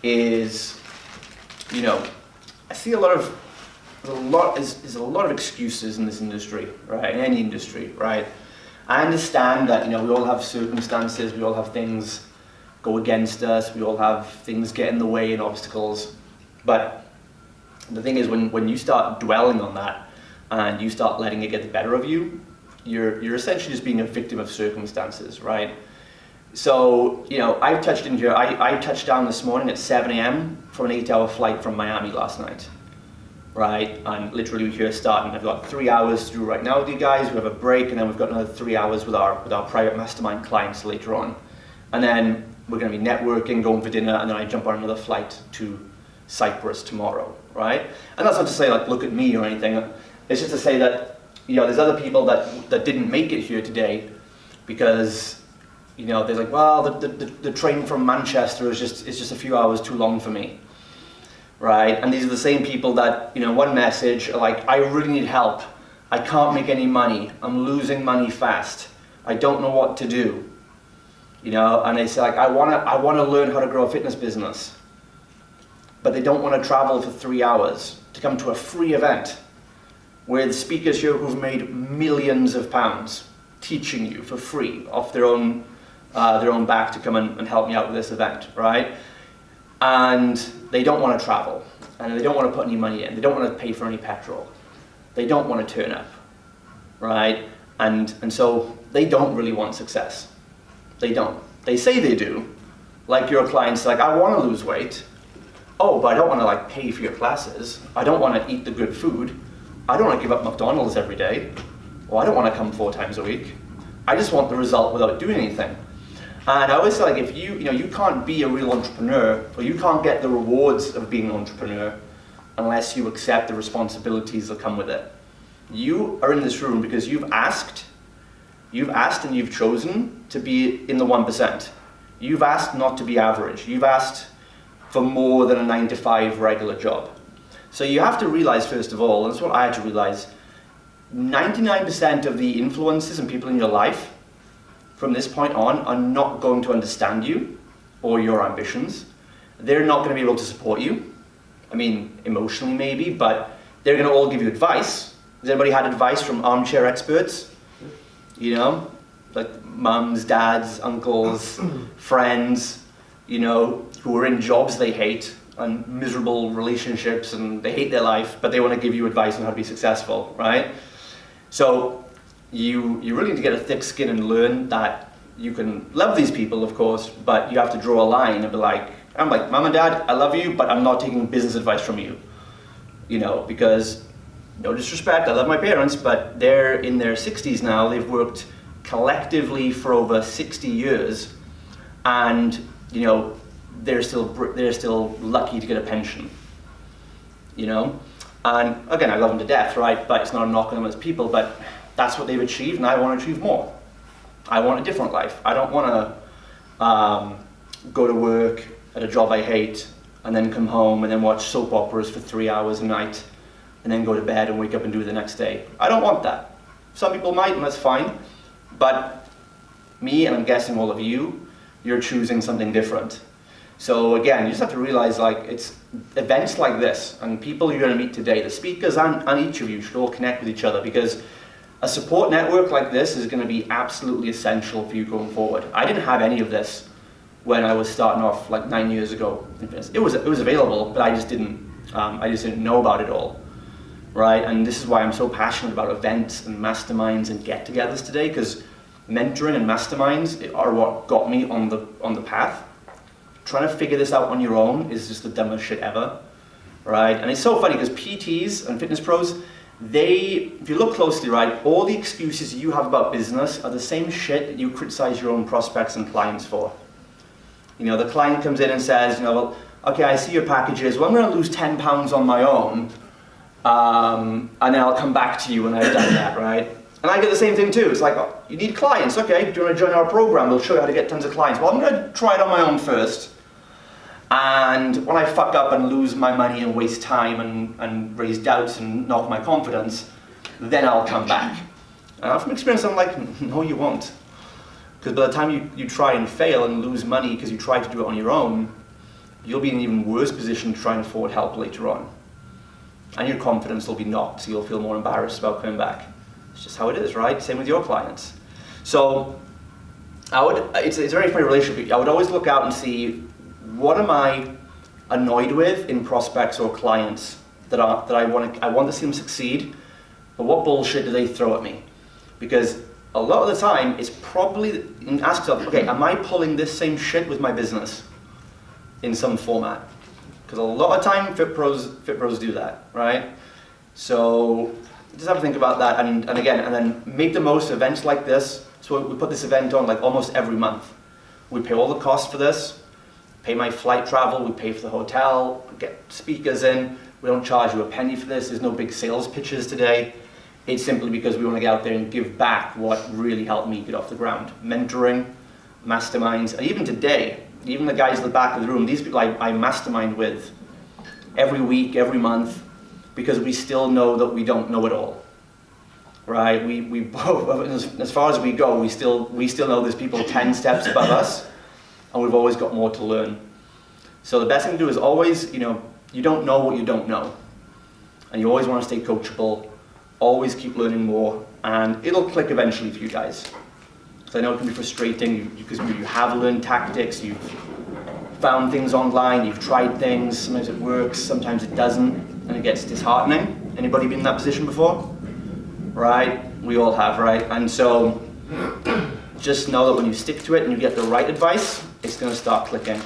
is, you know, I see there's a lot of excuses in this industry, right? In any industry, right? I understand that, you know, we all have circumstances, we all have things go against us, we all have things get in the way and obstacles. But the thing is, when you start dwelling on that and you start letting it get the better of you, you're essentially just being a victim of circumstances, right? So, you know, I touched down this morning at 7 a.m. from an 8-hour flight from Miami last night, right? And literally we're here starting. I've got 3 hours to do right now with you guys. We have a break, and then we've got another 3 hours with our private mastermind clients later on. And then we're going to be networking, going for dinner, and then I jump on another flight to Cyprus tomorrow, right? And that's not to say, like, look at me or anything. It's just to say that, you know, there's other people that didn't make it here today because, you know, they're like, well, the train from Manchester is just a few hours too long for me, right? And these are the same people that, you know, one message are like, I really need help. I can't make any money. I'm losing money fast. I don't know what to do, you know? And they say, like, I wanna learn how to grow a fitness business, but they don't want to travel for 3 hours to come to a free event with speakers here who've made millions of pounds teaching you for free off their own back to come and help me out with this event, right? And they don't want to travel, and they don't want to put any money in. They don't want to pay for any petrol. They don't want to turn up, right? And so they don't really want success. They don't. They say they do. Like your clients, like, I want to lose weight. Oh, but I don't want to, like, pay for your classes. I don't want to eat the good food. I don't want to give up McDonald's every day. Or I don't want to come 4 times a week. I just want the result without doing anything. And I always say, like, if you can't be a real entrepreneur, or you can't get the rewards of being an entrepreneur unless you accept the responsibilities that come with it. You are in this room because you've asked and you've chosen to be in the 1%. You've asked not to be average. You've asked for more than a 9-to-5 regular job. So you have to realize, first of all, and that's what I had to realize, 99% of the influences and people in your life from this point on are not going to understand you or your ambitions. They're not going to be able to support you. I mean, emotionally maybe, but they're going to all give you advice. Has anybody had advice from armchair experts? You know, like mums, dads, uncles, friends, you know, who are in jobs they hate and miserable relationships and they hate their life, but they want to give you advice on how to be successful, right? So you really need to get a thick skin and learn that you can love these people, of course, but you have to draw a line and be like, I'm like, Mom and Dad, I love you, but I'm not taking business advice from you. You know, because, no disrespect, I love my parents, but they're in their 60s now. They've worked collectively for over 60 years, and, you know, they're still lucky to get a pension, you know? And again, I love them to death, right? But it's not a knock on them as people, but that's what they've achieved, and I want to achieve more. I want a different life. I don't want to go to work at a job I hate and then come home and then watch soap operas for 3 hours a night and then go to bed and wake up and do it the next day. I don't want that. Some people might, and that's fine. But me, and I'm guessing all of you, you're choosing something different. So again, you just have to realize, like, it's events like this and people you're going to meet today, the speakers and each of you should all connect with each other, because a support network like this is going to be absolutely essential for you going forward. I didn't have any of this when I was starting off like 9 years ago. It was available, but I just didn't know about it all, right? And this is why I'm so passionate about events and masterminds and get-togethers today, because mentoring and masterminds are what got me on the path. Trying to figure this out on your own is just the dumbest shit ever, right? And it's so funny because PTs and fitness pros, if you look closely, right, all the excuses you have about business are the same shit that you criticize your own prospects and clients for. You know, the client comes in and says, you know, well, okay, I see your packages. Well, I'm going to lose 10 pounds on my own, and then I'll come back to you when I've done that, right? And I get the same thing too. It's like, oh, you need clients. Okay, do you want to join our program? We'll show you how to get tons of clients. Well, I'm going to try it on my own first. And when I fuck up and lose my money and waste time and raise doubts and knock my confidence, then I'll come back. And from experience, I'm like, no, you won't. Because by the time you try and fail and lose money because you try to do it on your own, you'll be in an even worse position to try and afford help later on. And your confidence will be knocked, so you'll feel more embarrassed about coming back. It's just how it is, right? Same with your clients. So it's a very funny relationship. I would always look out and see, what am I annoyed with in prospects or clients that I want to see them succeed, but what bullshit do they throw at me? Because a lot of the time, it's probably, ask yourself, okay, am I pulling this same shit with my business in some format? Because a lot of time, FitPros do that, right? So just have to think about that, and then make the most of events like this. So we put this event on like almost every month. We pay all the costs for this, pay my flight travel, we pay for the hotel, get speakers in. We don't charge you a penny for this. There's no big sales pitches today. It's simply because we want to get out there and give back what really helped me get off the ground. Mentoring, masterminds, and even today, even the guys at the back of the room, these people I mastermind with every week, every month, because we still know that we don't know it all, right? We both, as far as we go, we still know there's people 10 steps above us, and we've always got more to learn. So the best thing to do is always, you don't know what you don't know, and you always want to stay coachable, always keep learning more, and it'll click eventually for you guys. So I know it can be frustrating because you have learned tactics, you've found things online, you've tried things, sometimes it works, sometimes it doesn't, and it gets disheartening. Anybody been in that position before? Right? We all have, right? And so just know that when you stick to it and you get the right advice, it's going to start clicking.